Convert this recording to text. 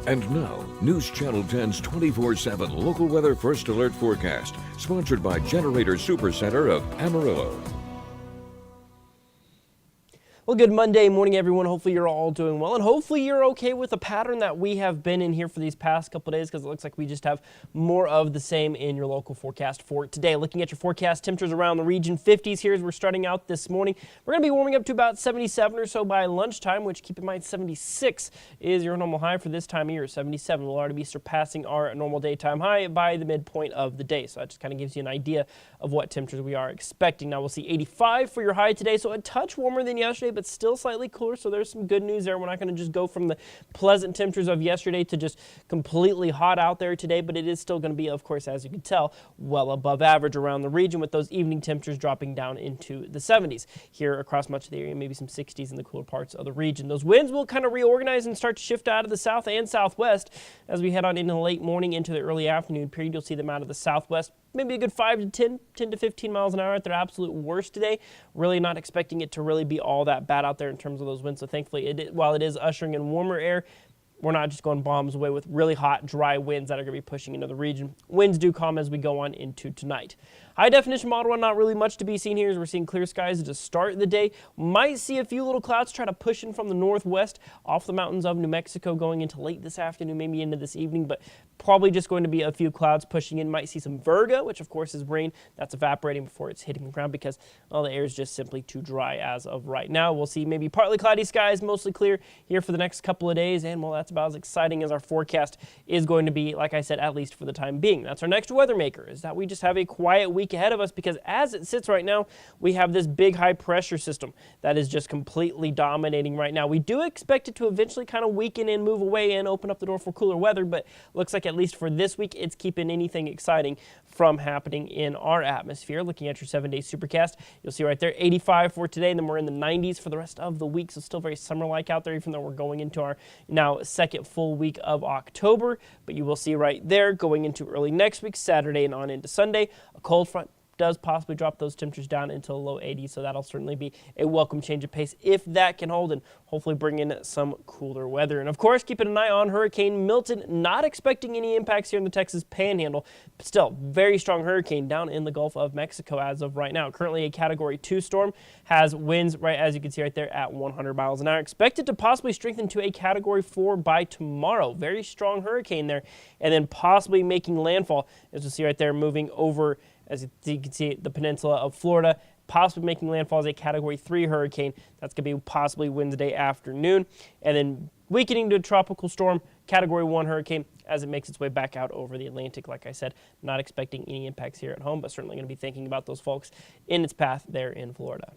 And now, News Channel 10's 24/7 local weather first alert forecast, sponsored by Generator Supercenter of Amarillo. Well, good Monday morning, everyone. Hopefully you're all doing well, and hopefully you're okay with the pattern that we have been in here for these past couple of days, because it looks like we just have more of the same in your local forecast for today. Looking at your forecast, temperatures around the region, 50s here as we're starting out this morning. We're going to be warming up to about 77 or so by lunchtime, which, keep in mind, 76 is your normal high for this time of year. 77 will already be surpassing our normal daytime high by the midpoint of the day. So that just kind of gives you an idea of what temperatures we are expecting. Now we'll see 85 for your high today, so a touch warmer than yesterday, but still slightly cooler, so there's some good news there. We're not going to just go from the pleasant temperatures of yesterday to just completely hot out there today, but it is still going to be, of course, as you can tell, well above average around the region, with those evening temperatures dropping down into the 70s here across much of the area, maybe some 60s in the cooler parts of the region. Those winds will kind of reorganize and start to shift out of the south and southwest as we head on into the late morning into the early afternoon period. You'll see them out of the southwest, maybe a good 5 to 10 to 15 miles an hour at their absolute worst today. Really not expecting it to really be all that bad out there in terms of those winds. So thankfully, while it is ushering in warmer air, we're not just going bombs away with really hot, dry winds that are going to be pushing into the region. Winds do calm as we go on into tonight. High definition model run, not really much to be seen here as we're seeing clear skies to start the day. Might see a few little clouds try to push in from the northwest off the mountains of New Mexico going into late this afternoon, maybe into this evening, but probably just going to be a few clouds pushing in. Might see some virga, which of course is rain that's evaporating before it's hitting the ground because all the air is just simply too dry as of right now. We'll see maybe partly cloudy skies, mostly clear here for the next couple of days, and well, that's about as exciting as our forecast is going to be, like I said, at least for the time being. That's our next weather maker, is that we just have a quiet week ahead of us, because as it sits right now, we have this big high pressure system that is just completely dominating right now. We do expect it to eventually kind of weaken and move away and open up the door for cooler weather, but looks like at least for this week, it's keeping anything exciting from happening in our atmosphere. Looking at your 7-day supercast, you'll see right there 85 for today, and then we're in the 90s for the rest of the week, so still very summer-like out there, even though we're going into our now second full week of October. But you will see right there going into early next week, Saturday and on into Sunday, a cold front does possibly drop those temperatures down into the low 80s, so that'll certainly be a welcome change of pace if that can hold and hopefully bring in some cooler weather. And of course, keeping an eye on Hurricane Milton. Not expecting any impacts here in the Texas Panhandle, but still very strong hurricane down in the Gulf of Mexico as of right now. Currently a Category 2 storm, has winds right as you can see right there at 100 miles an hour. Expected to possibly strengthen to a Category 4 by tomorrow. Very strong hurricane there, and then possibly making landfall, as you see right there, moving over, as you can see, the peninsula of Florida, possibly making landfall as a Category 3 hurricane. That's going to be possibly Wednesday afternoon. And then weakening to a tropical storm, Category 1 hurricane, as it makes its way back out over the Atlantic. Like I said, not expecting any impacts here at home, but certainly going to be thinking about those folks in its path there in Florida.